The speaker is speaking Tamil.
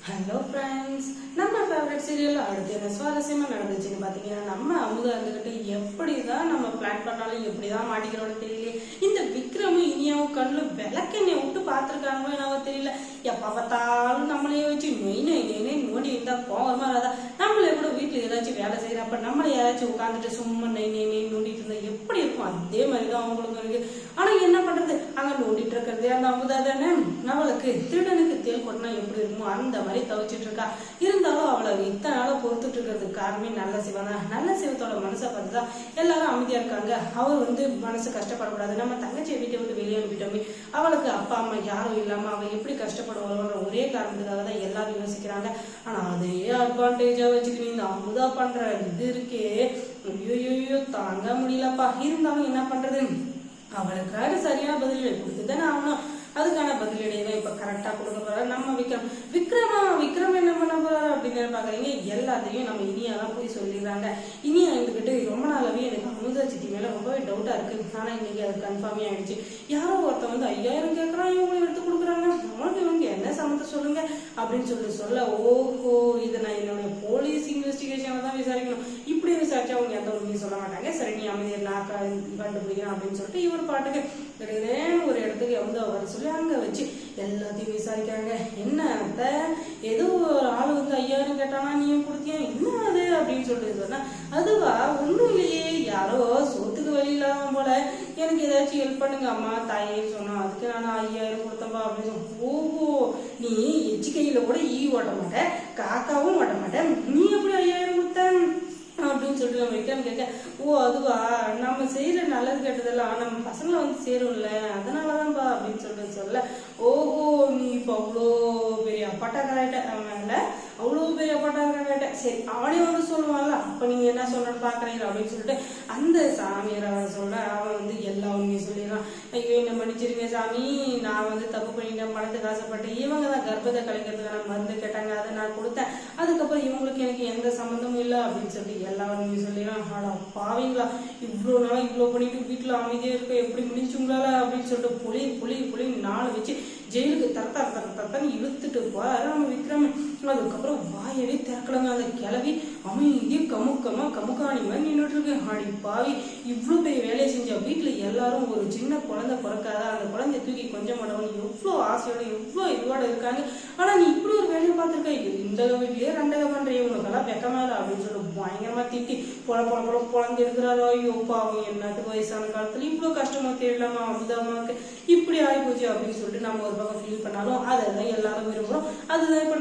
ஹலோ ஃப்ரெண்ட்ஸ், நம்ம ஃபேவரட் சீரியல் அடுத்து என்ன சுவாரஸ்யமாக நடந்துச்சுன்னு பார்த்தீங்கன்னா, நம்ம அமுதா இருந்துக்கிட்டு எப்படி தான் நம்ம பிளான் பண்ணாலும் எப்படி தான் மாட்டிக்கிறோன்னு தெரியல. இந்த விக்ரமும் இனியாவும் கண்ணில் விளக்கெண்ணெய் விட்டு பார்த்துருக்காங்களோ என்னவோ தெரியல. எப்போ பார்த்தாலும் நம்மளையே வச்சு நொய் நொய் நொய் நோண்டி இருந்தால் கோவமா இருந்தா நம்மளே கூட வீட்டில் ஏதாச்சும் வேலை செய்கிறப்ப நம்மளை யாராச்சும் உட்காந்துட்டு சும்மா நெய் நெய் நெய் நோண்டிட்டு இருந்தா எப்படி இருக்கும்? அதே மாதிரி தான் அவங்களுக்கும் இருக்கு. ஆனால் என்ன பண்ணுறது, அங்கே நோண்டிட்டு இருக்கிறது அந்த அமுதா தானே. அவளுக்கு திருடனுக்கு தேல் கொட்டினா எப்படி இருக்குமோ அந்த மாதிரி தவிச்சிட்டு இருக்கா. இருந்தாலும் அவளை இத்தனை நாள பொறுத்துட்டு இருக்கிறதுக்கு காரணமே நல்ல சிவன் தான். நல்ல சிவத்தோட மனசை பார்த்துதான் எல்லாரும் அமைதியா இருக்காங்க. அவர் மனசு கஷ்டப்படக்கூடாது, நம்ம தங்கச்சியை வீட்டை விட்டு வெளியே அனுப்பிட்டோமே, அவளுக்கு அப்பா அம்மா யாரும் இல்லாம அவ எப்படி கஷ்டப்படுவாளோன்ற ஒரே காரணத்துக்காக தான் எல்லாரும் யோசிக்கிறாங்க. ஆனா அதே அட்வான்டேஜா வச்சுக்கிட்டு இந்த அமுதா பண்ற இது இருக்கே, ஐயோ தாங்க முடியலப்பா. இருந்தாலும் என்ன பண்றது, அவளுக்காக சரியான பதிலீடு கொடுத்துதானே ஆகணும். அதுக்கான பதிலடியை இப்ப கரெக்டா கொடுக்க போறாரு நம்ம விக்ரம் என்ன பண்ண போறாரு அப்படின்னு பாக்குறீங்க. எல்லாத்தையும் நம்ம இனியாதான் போய் சொல்லிடுறாங்க. இனியா இருந்துகிட்டு ரொம்ப நாளாவே எனக்கு அமுதா சித்தி மேல ரொம்பவே டவுட்டா இருக்கு. ஆனா இன்னைக்கு அது கன்ஃபார்மே ஆயிடுச்சு. யாரோ ஒருத்தன் 5000 கேட்கறான், இவங்களும் எடுத்து கொடுக்குறாங்க, நம்மளுக்கு இவங்க என்ன சம்மந்தம் சொல்லுங்க அப்படின்னு சொல்ல, ஓஹோ இதை நான் என்னுடைய போலீஸ் இன்வெஸ்டிகேஷனை தான் விசாரிக்கணும். இப்படி விசாரிச்சா அவங்க எந்த உண்மையும் சொல்ல மாட்டாங்க. சரி நீ அமைதியை நான் கண்டுபிடிக்கிறேன் அப்படின்னு சொல்லிட்டு இவர் பாட்டுக்கு ஒரு இடத்துக்கு வர சொல்லி அங்க வச்சு எல்லாத்தையும் விசாரிக்கிறாங்க. என்ன அத்த, ஏதோ ஒரு ஆளு 5000 கேட்டானா நீயும் கொடுத்தியா, என்ன அது அப்படின்னு சொல்லிட்டு சொன்னா, அதுவா ஒண்ணும் இல்லையே, யாரோ சோத்துக்கு வழி இல்லாம போல எனக்கு ஏதாச்சும் ஹெல்ப் பண்ணுங்க அம்மா தாயேன்னு சொன்னா, அதுக்கு நான் 5000 கொடுத்தப்பா அப்படின்னு. ஓஹோ, நீ எச்சு கையில கூட ஓட்ட மாட்டேன், காக்காவும் ஓட்ட மாட்டேன், நீ எப்படி 5000 கொடுத்த அப்படின்னு சொல்லிட்டு நம்ம விக்ரம் கேட்க, ஓ அதுவா, நம்ம செய்யற நல்லது கேட்டதெல்லாம் நம்ம பசங்களை சேரும்ல, அதனாலதான்பா அப்படின்னு சொல்ல, ஓஹோ நீ இப்ப அவ்வளோ பெரிய அப்பாட்டாக்காராயிட்ட மேல, அவ்வளோ பெரிய அப்பாட்டாக்காராயிட்ட, சரி அவனே சொல்லுவான்ல, அப்ப நீங்க என்ன சொல்றன்னு பாக்குறீங்க அப்படின்னு சொல்லிட்டு அந்த சாமியார் அவன் சொல்ல, அவன் எல்லா உண்மையும் சொல்லிடுறான். ஐயோ என்ன மன்னிச்சிருங்க சாமி, நான் தப்பு பண்ணிட்டேன், பணத்துக்கு ஆசைப்பட்டு இவங்க தான் கர்ப்பத்தை கலைக்கிறதுக்கான மருந்து கேட்டாங்க, அதை நான் கொடுத்தேன், அதுக்கப்புறம் இவங்களுக்கு எனக்கு எந்த சம்மந்தமும் இல்லை அப்படின்னு சொல்லி எல்லா உண்மையும் சொல்லிடுறான். ஆனா பாவீங்களா, இவ்வளோ நாள் இவ்வளோ பண்ணிட்டு வீட்டுல அமைதியா இருக்க எப்படி முடிச்சுங்களால அப்படின்னு சொல்லிட்டு புளி 4 வச்சு ஜெயிலுக்கு தரத்தான்னு இழுத்துட்டு போறாரு நம்ம விக்ரம். அதுக்கப்புறம் வாயவே திறக்கலங்க. அந்த கிளவி அமைதியே கமுக்காணி மாதிரி நின்றுட்டு இருக்கு. ஆடி பாவி, இவ்வளவு பெரிய வேலையை செஞ்சா வீட்டுல எல்லாரும் ஒரு சின்ன குழந்தை பிறக்காத, அந்த குழந்தைய தூக்கி கொஞ்சம் மாட்டவங்க எவ்வளவு ஆசையோட எவ்வளவு இதுவோட இருக்காங்க. ஆனா நீ இப்படி ஒரு வேலையை பார்த்துருக்க, இந்த வீட்லயே 2 பண்றீங்க, உனக்கெல்லாம் வெக்கமால அப்படின்னு சொல்லிட்டு பயங்கரமா திட்டி பொழந்து எடுக்கிறாரோ. ஐயோ பாவம், என்னத்துக்கு வயசான காலத்துல இவ்வளவு கஷ்டமா தெரியலாமா அமுதாமாக்கு இப்படி ஆகி போச்சு அப்படின்னு சொல்லிட்டு நம்ம ஒரு பக்கம் ஃபீல் பண்ணாலும் அதெல்லாம் எல்லாரும் விரும்புறோம். அதுதான் இப்ப